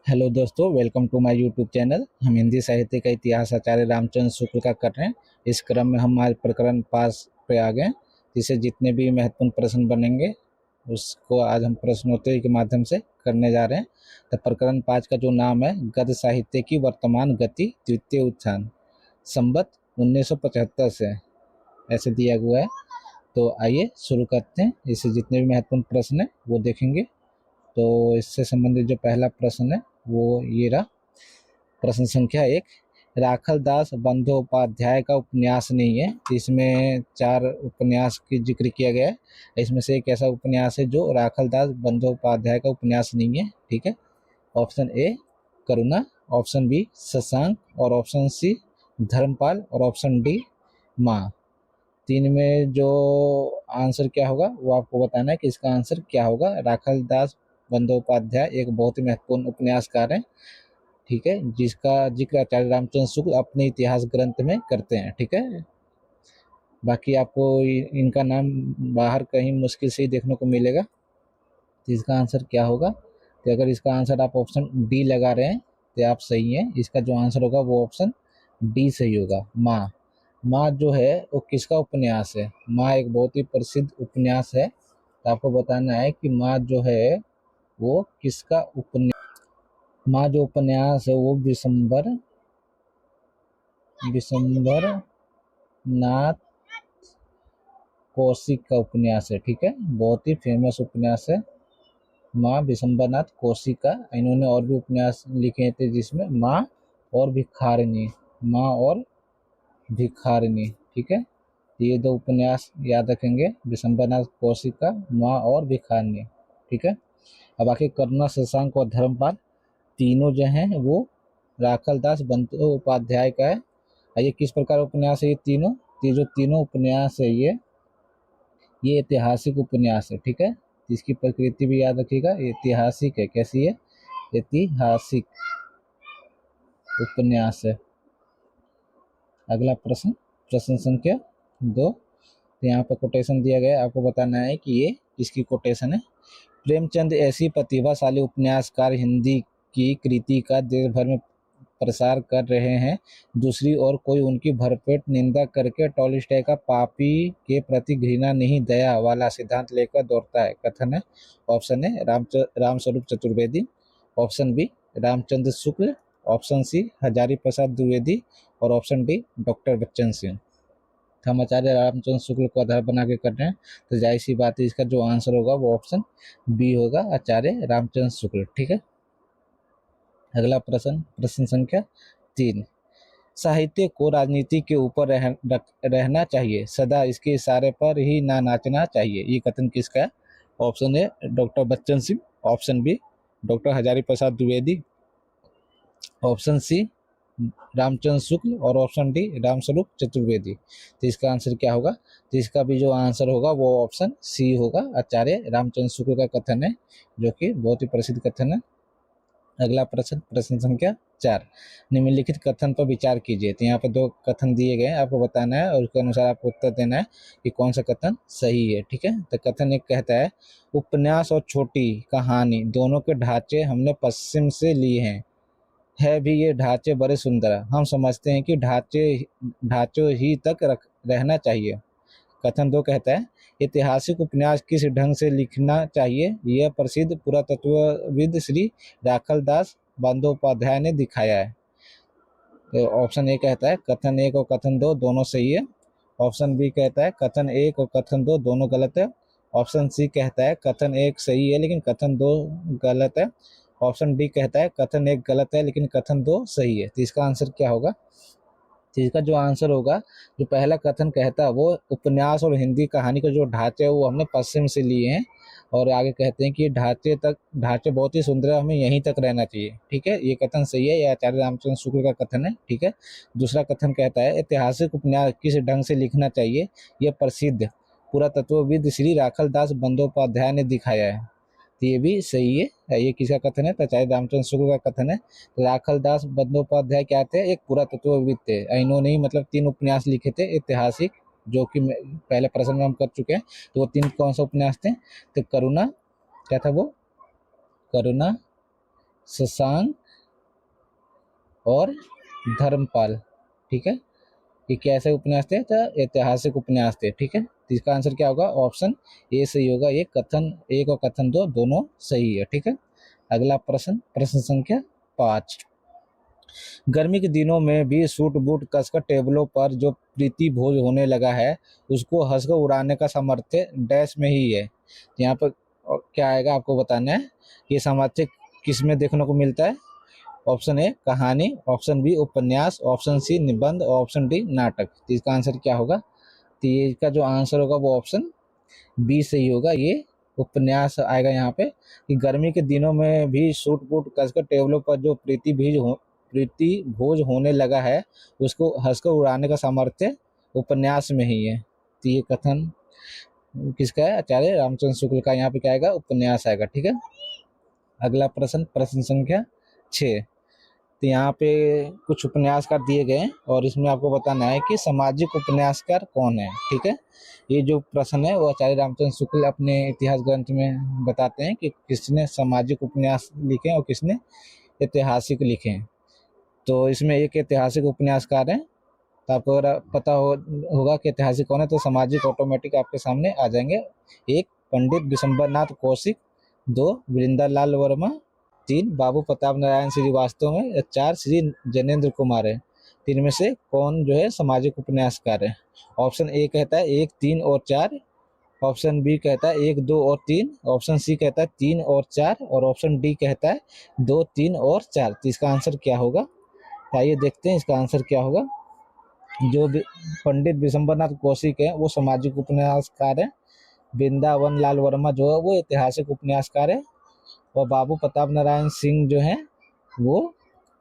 Hello दोस्तों, welcome to my YouTube channel. हम हिंदी साहित्य का इतिहास आचार्य रामचंद्र शुक्ल का कर रहे हैं। इस क्रम में हम आज प्रकरण 5 पे आ गए, जिससे जितने भी महत्वपूर्ण प्रश्न बनेंगे उसको आज हम प्रश्नोत्तरी के माध्यम से करने जा रहे हैं। तो प्रकरण 5 का जो नाम है, गद्य साहित्य की वर्तमान गति द्वितीय उत्थान, संवत 1975 से ऐसे दिया हुआ है। तो आइए शुरू करते हैं। इससे जितने भी महत्वपूर्ण प्रश्न है वो देखेंगे। तो इससे संबंधित जो पहला प्रश्न है वो ये रहा। प्रश्न संख्या 1, राखल दास बंदोपाध्याय का उपन्यास नहीं है। इसमें 4 उपन्यास की जिक्र किया गया है। इसमें से एक ऐसा उपन्यास है जो राखल दास बंदोपाध्याय का उपन्यास नहीं है। ठीक है। Option A Karuna, option B Shashank, और ऑप्शन सी धर्मपाल, और ऑप्शन डी माँ। तीन में जो आंसर क्या होगा वो आपको बताना है कि इसका आंसर क्या होगा। राखल दास बंदोपाध्याय एक बहुत ही महत्वपूर्ण उपन्यासकार है। ठीक है, जिसका जिक्र आचार्य रामचंद्र शुक्ल अपने इतिहास ग्रंथ में करते हैं। ठीक है, बाकी आपको इनका नाम बाहर कहीं मुश्किल से ही देखने को मिलेगा। तो इसका आंसर क्या होगा? तो अगर इसका आंसर आप ऑप्शन डी लगा रहे हैं तो आप सही हैं। इसका जो आंसर होगा वो ऑप्शन डी सही होगा, माँ। माँ जो है वो किसका उपन्यास है? माँ एक बहुत ही प्रसिद्ध उपन्यास है। तो आपको बताना है कि माँ जो है वो किसका उपन्यास। माँ जो उपन्यास है वो विशंबर नाथ कौशिक का उपन्यास है। ठीक है, बहुत ही फेमस उपन्यास है माँ विशंबरनाथ कौशिक का। इन्होंने और भी उपन्यास लिखे थे, जिसमें माँ और भिखारिणी, माँ और भिखारिणी। ठीक है, तो ये 2 उपन्यास याद रखेंगे, विशंबरनाथ कौशिक का माँ और भिखारिणी। ठीक है। अब आखिर करुणा, शशांक और धर्मपाल तीनों जो हैं वो राखल दास बंदोपाध्याय का है। ये किस प्रकार उपन्यास है? ये जो तीनों उपन्यास है ये ऐतिहासिक उपन्यास है। ठीक है, इसकी प्रकृति भी याद रखिएगा, ऐतिहासिक है। कैसी है? ऐतिहासिक उपन्यास है। अगला प्रश्न, प्रश्न संख्या 2। तो यहाँ पर कोटेशन दिया गया है, आपको बताना है कि ये किसकी कोटेशन है। प्रेमचंद ऐसी प्रतिभाशाली उपन्यासकार हिंदी की कृति का देश भर में प्रसार कर रहे हैं, दूसरी ओर कोई उनकी भरपेट निंदा करके टॉलस्टॉय का पापी के प्रति घृणा नहीं दया वाला सिद्धांत लेकर दौड़ता है। कथन है। ऑप्शन है Ramswaroop Chaturvedi, option B Ramchandra Shukla, option C Hazari Prasad Dwivedi, और option D doctor Bachchan Singh. हम आचार्य रामचंद्र शुक्ल को आधार बना के कर रहे हैं, तो जाहिर सी बात है इसका जो आंसर होगा वो ऑप्शन बी होगा, आचार्य रामचंद्र शुक्ल। ठीक है। अगला प्रश्न, प्रश्न संख्या 3। साहित्य को राजनीति के ऊपर रहना चाहिए, सदा इसके इशारे पर ही ना नाचना चाहिए। ये कथन किसका है? Option A doctor Bachchan Singh, option B doctor Hazari Prasad Dwivedi, option C Ramchandra Shukla, और ऑप्शन डी रामस्वरूप चतुर्वेदी। तो इसका आंसर क्या होगा? तो इसका भी जो आंसर होगा वो ऑप्शन सी होगा, आचार्य रामचंद्र शुक्ल का कथन है, जो कि बहुत ही प्रसिद्ध कथन है। अगला प्रश्न, प्रश्न संख्या 4। निम्नलिखित कथन पर विचार कीजिए। तो यहाँ पर 2 कथन दिए गए हैं, आपको बताना है और उसके अनुसार आपको उत्तर देना है कि कौन सा कथन सही है। ठीक है, तो कथन 1 कहता है, उपन्यास और छोटी कहानी दोनों के ढांचे हमने पश्चिम से लिए हैं, है भी ये ढांचे बड़े सुंदर। हम समझते हैं कि ढांचों ही तक रहना चाहिए। कथन 2 कहता है, ऐतिहासिक उपन्यास किस ढंग से लिखना चाहिए यह प्रसिद्ध पुरातत्वविद श्री राखल दास बंदोपाध्याय ने दिखाया है। तो ऑप्शन ए कहता है कथन 1 और कथन 2 दोनों सही है। ऑप्शन बी कहता है कथन 1 और कथन 2 दोनों गलत है। ऑप्शन सी कहता है कथन 1 सही है लेकिन कथन 2 गलत है। ऑप्शन डी कहता है कथन 1 गलत है लेकिन कथन 2 सही है। तो इसका आंसर क्या होगा? तो इसका जो आंसर होगा, जो पहला कथन कहता है वो उपन्यास और हिंदी कहानी का जो ढांचे है वो हमने पश्चिम से लिए हैं, और आगे कहते हैं कि ढांचे बहुत ही सुंदर है, हमें यहीं तक रहना चाहिए। ठीक है, ये कथन सही है, ये आचार्य रामचंद्र शुक्ल का कथन है। ठीक है। दूसरा कथन कहता है, ऐतिहासिक उपन्यास किस ढंग से लिखना चाहिए यह प्रसिद्ध पुरातत्वविद श्री राखल दास बंदोपाध्याय ने दिखाया है। तो ये भी सही है। ये किसका कथन है? तो आचार्य रामचंद्र शुक्ल का कथन है। राखल दास बंदोपाध्याय क्या थे? एक पुरातत्वविद थे। इन्होंने ही मतलब 3 उपन्यास लिखे थे ऐतिहासिक, जो कि पहले प्रश्न में हम कर चुके हैं। तो वो 3 कौन सा उपन्यास थे? तो करुणा, क्या था वो? करुणा, शशांक और धर्मपाल। ठीक है, ये कैसे उपन्यास थे? तो ऐतिहासिक उपन्यास थे। ठीक है, तो इसका आंसर क्या होगा? ऑप्शन ए सही होगा। ये कथन 1 और कथन 2 दोनों सही है। ठीक है, अगला प्रश्न, प्रश्न संख्या 5। गर्मी के दिनों में भी सूट बूट कसकर टेबलों पर जो प्रीति भोज होने लगा है, उसको हंसकर उड़ाने का सामर्थ्य डैश में ही है। यहाँ पर क्या आएगा आपको बताना है। ये सामर्थ्य किस में देखने को मिलता है? ऑप्शन ए कहानी, ऑप्शन बी उपन्यास, ऑप्शन सी निबंध, ऑप्शन डी नाटक। तो इसका आंसर क्या होगा? तो ये इसका जो आंसर होगा वो ऑप्शन बी सही होगा। ये उपन्यास आएगा यहाँ पे कि गर्मी के दिनों में भी सूट बूट कसकर टेबलों पर जो प्रीति भोज होने लगा है, उसको हंसकर उड़ाने का सामर्थ्य उपन्यास में ही है। तो ये कथन किसका है? आचार्य रामचंद्र शुक्ल का। यहाँ पे क्या आएगा? उपन्यास आएगा। ठीक है, अगला प्रश्न, प्रश्न संख्या 6। तो यहाँ पे कुछ उपन्यासकार दिए गए हैं और इसमें आपको बताना है कि सामाजिक उपन्यासकार कौन है। ठीक है, ये जो प्रश्न है वो आचार्य रामचंद्र शुक्ल अपने इतिहास ग्रंथ में बताते हैं कि किसने सामाजिक उपन्यास लिखे और किसने ऐतिहासिक लिखे हैं। तो इसमें एक ऐतिहासिक उपन्यासकार है, तो आपको अगर पता होगा कि ऐतिहासिक कौन है तो सामाजिक ऑटोमेटिक आपके सामने आ जाएंगे। 1 पंडित बिशंबरनाथ कौशिक, 2 वृंदालाल वर्मा, 3 बाबू प्रताप नारायण श्रीवास्तव में, 4 श्री जैनेन्द्र कुमार है। 3 में से कौन जो है सामाजिक उपन्यासकार है? ऑप्शन ए कहता है 1, 3 और 4, ऑप्शन बी कहता है 1, 2 और 3, ऑप्शन सी कहता है 3 और 4 और ऑप्शन डी कहता है 2, 3 और 4। तो इसका आंसर क्या होगा? आइए देखते हैं इसका आंसर क्या होगा। जो पंडित बिशंबरनाथ कौशिक है वो सामाजिक उपन्यासकार है, वृंदावन लाल वर्मा जो है वो ऐतिहासिक उपन्यासकार है, और बाबू प्रताप नारायण सिंह जो है वो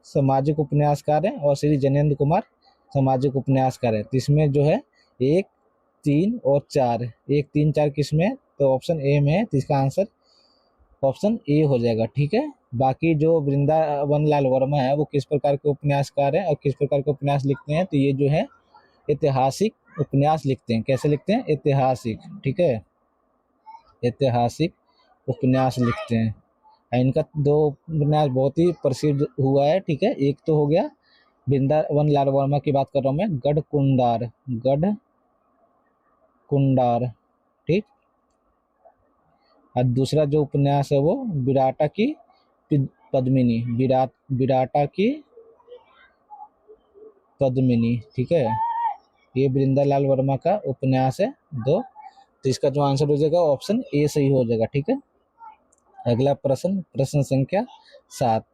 सामाजिक उपन्यासकार है, और श्री जैनेन्द्र कुमार सामाजिक उपन्यासकार है। तो इसमें जो है 1, 3 और 4, 1, 3, 4 किसमें? तो ऑप्शन ए में है। तो इसका आंसर ऑप्शन ए हो जाएगा। ठीक है, बाकी जो वृंदावन लाल वर्मा है वो किस प्रकार के उपन्यासकार है और किस प्रकार के उपन्यास लिखते हैं? तो ये जो है ऐतिहासिक उपन्यास लिखते हैं। कैसे लिखते हैं? ऐतिहासिक। ठीक है, ऐतिहासिक उपन्यास लिखते हैं। इनका 2 उपन्यास बहुत ही प्रसिद्ध हुआ है। ठीक है, एक तो हो गया वृंदावन लाल वर्मा की बात कर रहा हूँ मैं, गढ़ कुंडार। ठीक, और दूसरा जो उपन्यास है वो विराटा की पद्मिनी, विराटा की पद्मिनी। ठीक है, ये वृंदालाल वर्मा का उपन्यास है 2। तो इसका जो आंसर हो जाएगा ऑप्शन ए सही हो जाएगा। ठीक है, अगला प्रश्न, प्रश्न संख्या 7।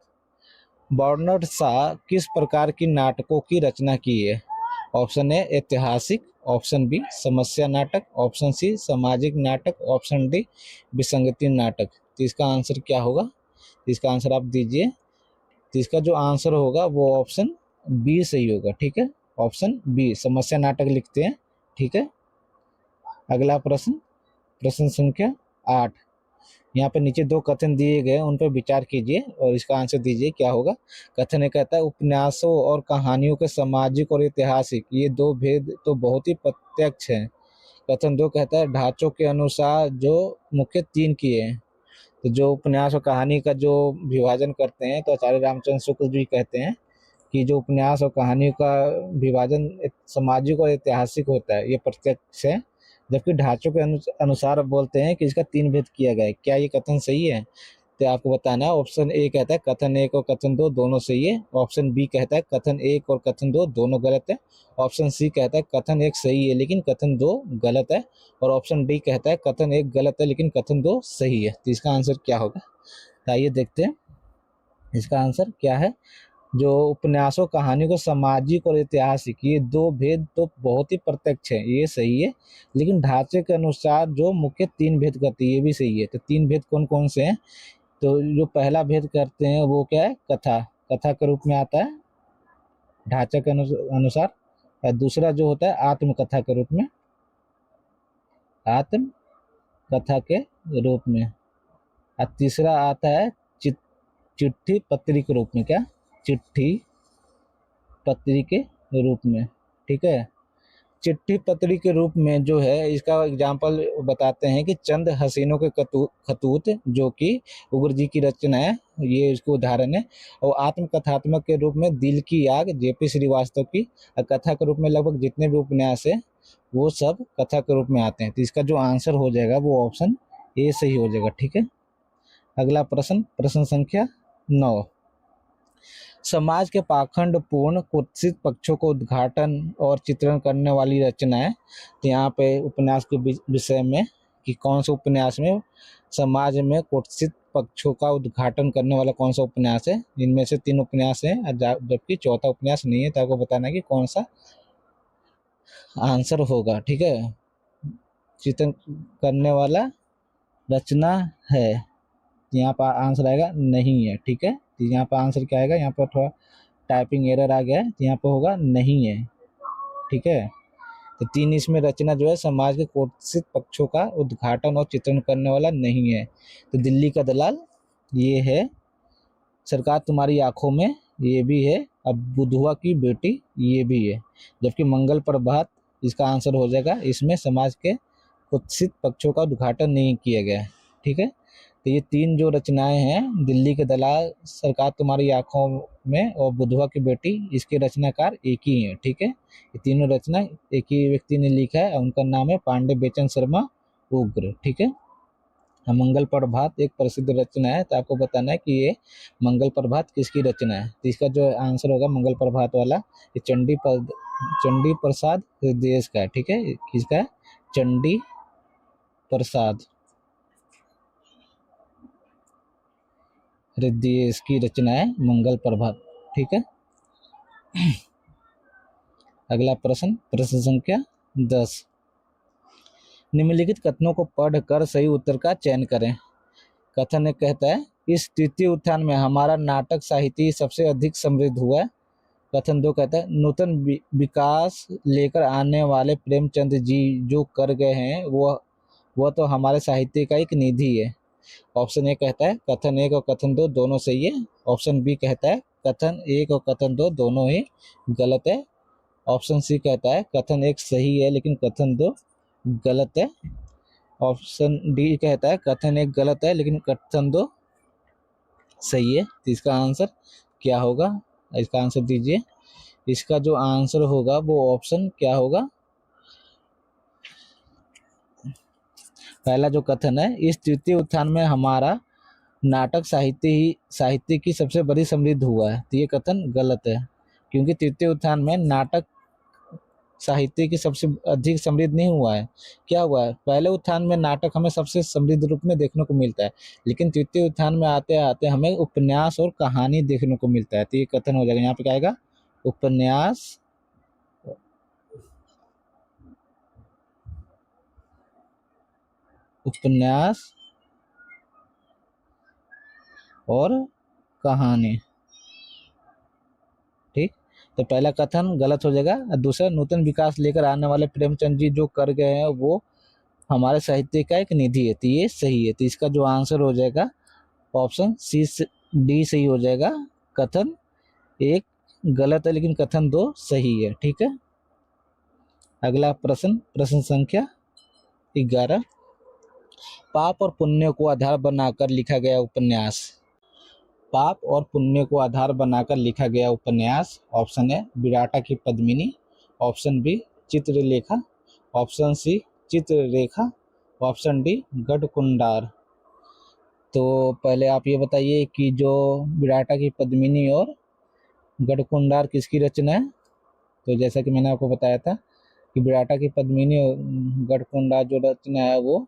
बर्नार्ड शॉ किस प्रकार की नाटकों की रचना की है? ऑप्शन ए ऐतिहासिक, ऑप्शन बी समस्या नाटक, ऑप्शन सी सामाजिक नाटक, ऑप्शन डी विसंगति नाटक। तो इसका आंसर क्या होगा? इसका आंसर आप दीजिए। तो इसका जो आंसर होगा वो ऑप्शन बी सही होगा। ठीक है, ऑप्शन बी समस्या नाटक लिखते हैं। ठीक है, अगला प्रश्न, प्रश्न संख्या 8। यहाँ पे नीचे 2 कथन दिए गए, उन पर विचार कीजिए और इसका आंसर दीजिए क्या होगा। कथन एक कहता है उपन्यासों और कहानियों के सामाजिक और ऐतिहासिक ये 2 भेद तो बहुत ही प्रत्यक्ष हैं। कथन 2 कहता है ढांचों के अनुसार जो मुख्य 3 किए हैं। तो जो उपन्यास और कहानी का जो विभाजन करते हैं तो आचार्य रामचंद्र शुक्ल जी कहते हैं कि जो उपन्यास और कहानी का विभाजन सामाजिक और ऐतिहासिक होता है ये प्रत्यक्ष है, जबकि ढांचों के अनुसार बोलते हैं कि इसका 3 भेद किया गया है। क्या ये कथन सही है? तो आपको बताना है। ऑप्शन ए कहता है कथन 1 और कथन 2 दोनों सही है, ऑप्शन बी कहता है कथन 1 और कथन 2 दोनों गलत है, ऑप्शन सी कहता है कथन 1 सही है लेकिन कथन 2 गलत है, और ऑप्शन डी कहता है कथन 1 गलत है लेकिन कथन 2 सही है। तो इसका आंसर क्या होगा? आइए देखते हैं इसका आंसर क्या है। जो उपन्यासों कहानी को सामाजिक और ऐतिहासिक ये 2 भेद तो बहुत ही प्रत्यक्ष है, ये सही है, लेकिन ढांचे के अनुसार जो मुख्य 3 भेद करती है ये भी सही है। तो 3 भेद कौन कौन से हैं? तो जो पहला भेद करते हैं वो क्या है? कथा के रूप में आता है ढांचे के अनुसार, और दूसरा जो होता है आत्मकथा के रूप में, आत्मकथा के रूप में, और तीसरा आता है चिट्ठी पत्री के रूप में। क्या? चिट्ठी पत्री के रूप में। ठीक है, चिट्ठी पत्री के रूप में जो है इसका एग्जाम्पल बताते हैं कि चंद हसीनों के खतूत जो कि उग्र जी की रचना है, ये इसको उदाहरण है। और आत्मकथात्मक के रूप में दिल की आग जेपी श्रीवास्तव की, और कथा के रूप में लगभग जितने भी उपन्यास है वो सब कथा के रूप में आते हैं। तो इसका जो आंसर हो जाएगा वो ऑप्शन ए सही हो जाएगा। ठीक है, अगला प्रश्न, प्रश्न संख्या 9। समाज के पाखंड पूर्ण कुत्सित पक्षों को उद्घाटन और चित्रण करने वाली रचनाएं। तो यहाँ पे उपन्यास के विषय में कि कौन सा उपन्यास में समाज में कुत्सित पक्षों का उद्घाटन करने वाला कौन सा उपन्यास है। इनमें से 3 उपन्यास हैं, जबकि चौथा उपन्यास नहीं है। तो आपको बताना है कि कौन सा आंसर होगा। ठीक है, चित्रण करने वाला रचना है, यहाँ पर आंसर आएगा नहीं है। ठीक है, तो यहाँ पर आंसर क्या आएगा, यहाँ पर थोड़ा टाइपिंग एरर आ गया है, तो यहाँ पर होगा नहीं है। ठीक है, तो 3 इसमें रचना जो है समाज के कुत्सित पक्षों का उद्घाटन और चित्रण करने वाला नहीं है। तो दिल्ली का दलाल ये है, सरकार तुम्हारी आंखों में ये भी है, अब बुधवा की बेटी ये भी है, जबकि मंगल प्रभात इसका आंसर हो जाएगा। इसमें समाज के कुत्सित पक्षों का उद्घाटन नहीं किया गया है। ठीक है, तो ये 3 जो रचनाएं हैं, दिल्ली के दलाल, सरकार तुम्हारी आंखों में और बुधवा की बेटी, इसके रचनाकार एक ही हैं। ठीक है, ये तीनों रचना एक ही व्यक्ति ने लिखा है, उनका नाम है पांडे बेचन शर्मा उग्र। ठीक है, मंगल प्रभात एक प्रसिद्ध रचना है, तो आपको बताना है कि ये मंगल प्रभात किसकी रचना है। तो इसका जो आंसर होगा मंगल प्रभात वाला, ये चंडी प्रसाद हृदयेश का है। ठीक है, किसका है, चंडी प्रसाद हृदयेश की रचना है मंगल प्रभात। ठीक है, अगला प्रश्न, प्रश्न संख्या 10। निम्नलिखित कथनों को पढ़कर सही उत्तर का चयन करें। कथन एक कहता है, इस तृतीय उत्थान में हमारा नाटक साहित्य सबसे अधिक समृद्ध हुआ है। कथन 2 कहता है, नूतन विकास लेकर आने वाले प्रेमचंद जी जो कर गए हैं वह तो हमारे साहित्य का एक निधि है। ऑप्शन ए कहता है कथन 1 और कथन 2 दोनों सही है। ऑप्शन बी कहता है कथन 1 और कथन 2 दोनों ही गलत है। ऑप्शन सी कहता है कथन 1 सही है लेकिन कथन 2 गलत है। ऑप्शन डी कहता है कथन 1 गलत है लेकिन कथन 2 सही है। तो इसका आंसर क्या होगा, इसका आंसर दीजिए। इसका जो आंसर होगा वो ऑप्शन क्या होगा, पहला जो कथन है, इस तृतीय उत्थान में हमारा नाटक साहित्य की सबसे बड़ी समृद्ध हुआ है। तो ये कथन गलत है, क्योंकि तृतीय उत्थान में नाटक साहित्य की सबसे अधिक समृद्ध नहीं हुआ है। क्या हुआ है, पहले उत्थान में नाटक हमें सबसे समृद्ध रूप में देखने को मिलता है, लेकिन तृतीय उत्थान में आते आते हमें उपन्यास और कहानी देखने को मिलता है। तो ये कथन हो जाएगा, यहाँ पे क्या आएगा, उपन्यास और कहानी। ठीक, तो पहला कथन गलत हो जाएगा। और दूसरा, नूतन विकास लेकर आने वाले प्रेमचंद जी जो कर गए हैं वो हमारे साहित्य का एक निधि है। तो ये सही है। तो इसका जो आंसर हो जाएगा ऑप्शन सी डी सही हो जाएगा। कथन 1 गलत है लेकिन कथन 2 सही है। ठीक है, अगला प्रश्न, प्रश्न संख्या 11। पाप और पुण्य को आधार बनाकर लिखा गया उपन्यास। पाप और पुण्य को आधार बनाकर लिखा गया उपन्यास। ऑप्शन है विराटा की Padmini. Option B Chitralekha. Option C Chitrarekha. Option D Garhkundar. तो पहले आप ये बताइए कि जो विराटा की पद्मिनी और गढ़कुंडार किसकी रचना है। तो जैसा कि मैंने आपको बताया था कि विराटा की पद्मिनी और गढ़कुंडार जो रचना है वो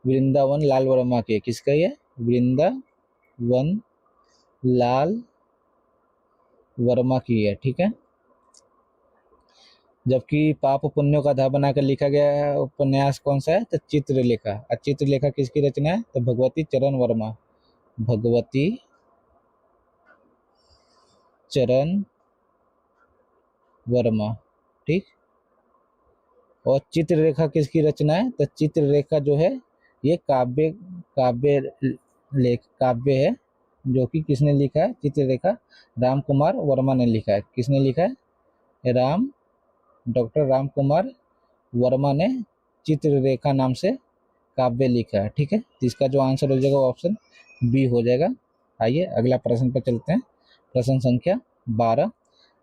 वृंदावन लाल वर्मा के, किसका ये, वृंदावन लाल वर्मा की है। ठीक है, जबकि पाप पुण्यों का आधार बनाकर लिखा गया उपन्यास कौन सा है, तो चित्रलेखा। और चित्रलेखा किसकी रचना है, तो भगवती चरण वर्मा, भगवती चरण वर्मा। ठीक, और चित्ररेखा किसकी रचना है, तो चित्ररेखा जो है ये काव्य है, जो कि किसने लिखा है, चित्ररेखा राम कुमार वर्मा ने लिखा है। किसने लिखा है, डॉक्टर राम कुमार वर्मा ने चित्ररेखा नाम से काव्य लिखा है। ठीक है, तो इसका जो आंसर हो जाएगा ऑप्शन बी हो जाएगा। आइए अगला प्रश्न पर चलते हैं। प्रश्न संख्या 12,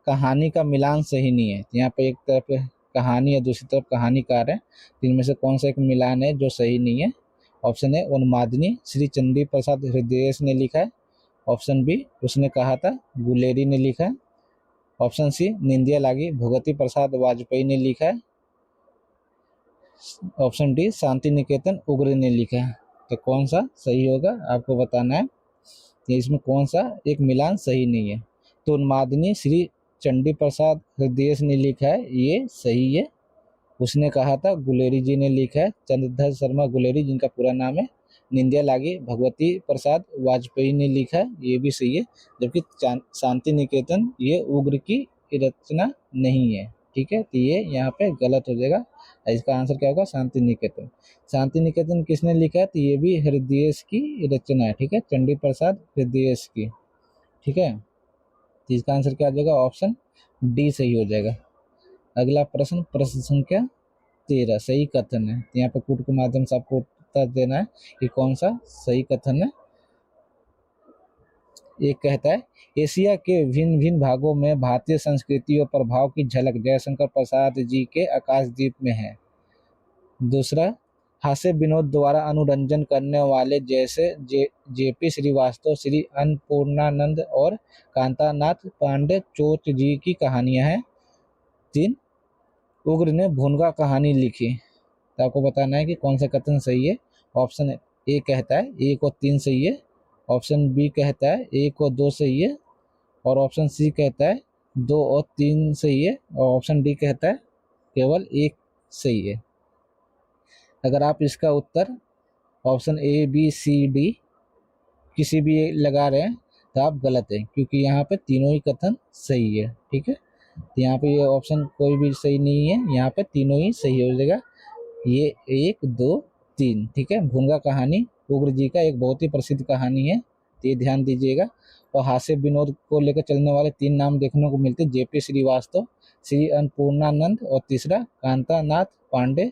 कहानी का मिलान सही नहीं है। यहाँ पे एक तरफ कहानी है, दूसरी तरफ कहानीकार है, इनमें से कौन सा एक मिलान है जो सही नहीं है? ऑप्शन ए उन्मादिनी श्री चंडी प्रसाद हृदय ने लिखा है। ऑप्शन बी उसने कहा था गुलेरी ने लिखा है। ऑप्शन सी निंदिया लागी भगवती प्रसाद वाजपेयी ने लिखा है। ऑप्शन डी शांति निकेतन उग्र ने लिखा है। तो कौन सा सही होगा आपको बताना है कि इसमें कौन सा एक मिलान सही नहीं है। तो उन्मादिनी श्री चंडी प्रसाद हृदय ने लिखा है, ये सही है। उसने कहा था गुलेरी जी ने लिखा है, चंद्रधर शर्मा गुलेरी जिनका पूरा नाम है। निंदिया लागी भगवती प्रसाद वाजपेयी ने लिखा है, ये भी सही है। जबकि शांति निकेतन ये उग्र की रचना नहीं है। ठीक है, तो ये यहाँ पे गलत हो जाएगा। इसका आंसर क्या होगा? शांति निकेतन। शांति निकेतन किसने लिखा है? तो ये भी हृदय की रचना है। ठीक है, चंडी प्रसाद हृदय की। ठीक है, तो इसका आंसर क्या हो जाएगा? ऑप्शन डी सही हो जाएगा। अगला प्रश्न, प्रश्न संख्या 13, सही कथन है। यहाँ पे कूट के माध्यम से आपको उत्तर देना है कि कौन सा सही कथन है। एक कहता है एशिया के भिन्न भिन्न भागों में भारतीय संस्कृति और प्रभाव की झलक जयशंकर प्रसाद जी के आकाशदीप में है। दूसरा, हास्य विनोद द्वारा अनुरंजन करने वाले जैसे जेपी श्रीवास्तव, श्री अन्नपूर्णानंद और कांतानाथ पांडे चोट जी की कहानियां हैं। 3, उग्र ने भूनगा कहानी लिखी। तो आपको बताना है कि कौन सा कथन सही है। ऑप्शन ए कहता है 1 और 3 सही है। ऑप्शन बी कहता है 1 और 2 सही है। और ऑप्शन सी कहता है 2 और 3 सही है। और ऑप्शन डी कहता है केवल 1 सही है। अगर आप इसका उत्तर option A B C D किसी भी लगा रहे हैं तो आप गलत हैं, क्योंकि यहाँ पे तीनों ही कथन सही है। ठीक है, तो यहाँ पे ये ऑप्शन कोई भी सही नहीं है, यहाँ पे तीनों ही सही हो जाएगा। ये 1 2 3। ठीक है, भूंगा कहानी उग्र जी का एक बहुत ही प्रसिद्ध कहानी है, तो ये ध्यान दीजिएगा। और हास्य विनोद को लेकर चलने वाले 3 नाम देखने को मिलते हैं, जेपी श्रीवास्तव, श्री अन्नपूर्णानंद और तीसरा कांतानाथ पांडे,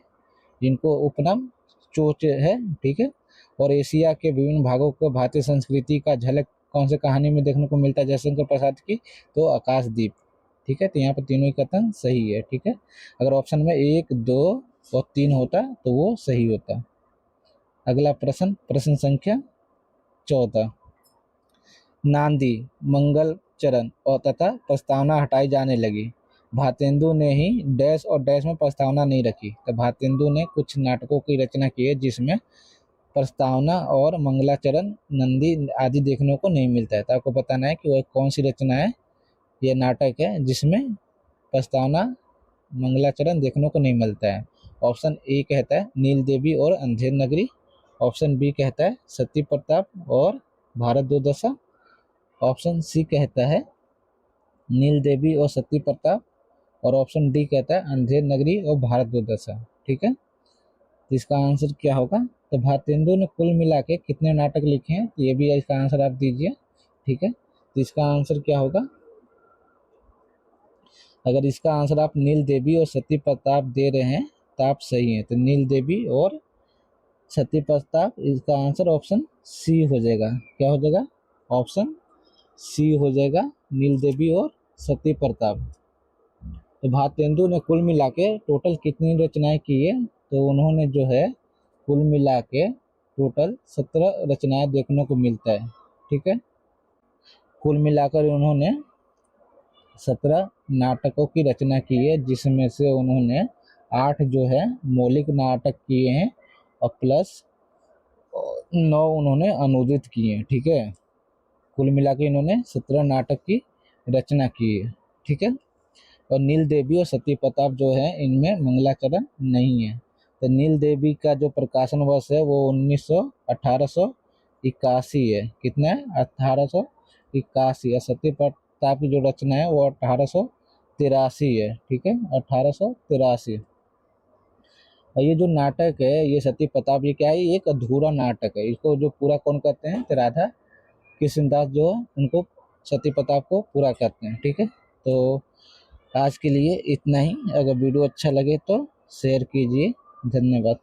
जिनको उपनाम चोच है। ठीक है, और एशिया के विभिन्न भागों को भारतीय संस्कृति का झलक कौन से कहानी में देखने को मिलता है? जयशंकर प्रसाद की, तो आकाशदीप। ठीक है, तो यहाँ पर तीनों ही कथन सही है। ठीक है, अगर ऑप्शन में 1 2 और 3 होता तो वो सही होता। अगला प्रश्न, प्रश्न संख्या 14, नांदी मंगल चरण और तथा प्रस्तावना हटाई जाने लगी। भारतेंदु ने ही डैश और डैश में प्रस्तावना नहीं रखी। तो भारतेंदु ने कुछ नाटकों की रचना की है जिसमें प्रस्तावना और मंगलाचरण नंदी आदि देखने को नहीं मिलता है। तो आपको बताना है कि वह कौन सी रचना है, यह नाटक है जिसमें प्रस्तावना मंगलाचरण देखने को नहीं मिलता है। ऑप्शन ए कहता है नील देवी और अंधेर नगरी। ऑप्शन बी कहता है सती प्रताप और भारत दुर्दशा। ऑप्शन सी कहता है नील देवी और सती प्रताप। और ऑप्शन डी कहता है अंधेर नगरी और भारत दुर्दशा। ठीक है, तो इसका आंसर क्या होगा? तो भारतेंदु ने कुल मिला के कितने नाटक लिखे हैं, तो ये भी इसका आंसर आप दीजिए। ठीक है, तो इसका आंसर क्या होगा? अगर इसका आंसर आप नील देवी और सती प्रताप दे रहे हैं तो आप सही हैं। तो नील देवी और सती प्रताप, इसका आंसर ऑप्शन सी हो जाएगा। क्या हो जाएगा? ऑप्शन सी हो जाएगा, नील देवी और सती प्रताप। तो भारतेंदु ने कुल मिला के टोटल कितनी रचनाएं की है? तो उन्होंने जो है कुल मिला के टोटल 17 रचनाएं देखने को मिलता है। ठीक है, कुल मिलाकर उन्होंने 17 नाटकों की रचना की है, जिसमें से उन्होंने 8 जो है मौलिक नाटक किए हैं और प्लस 9 उन्होंने अनुदित किए हैं। ठीक है, कुल मिला के इन्होंने 17 नाटक की रचना की है। ठीक है, और नील देवी और सती प्रताप जो है इनमें मंगलाचरण नहीं है। तो नील देवी का जो प्रकाशन वर्ष है वो 1881 है। कितना है? 1881। और सती प्रताप की जो रचना है वो 1883 है। ठीक है, 1883। और ये जो नाटक है, ये सती प्रताप, ये क्या है? एक अधूरा नाटक है। इसको जो पूरा कौन करते हैं? तो राधा कृष्णदास जो है उनको सती प्रताप को पूरा करते हैं। ठीक है, तो आज के लिए इतना ही। अगर वीडियो अच्छा लगे तो शेयर कीजिए। धन्यवाद।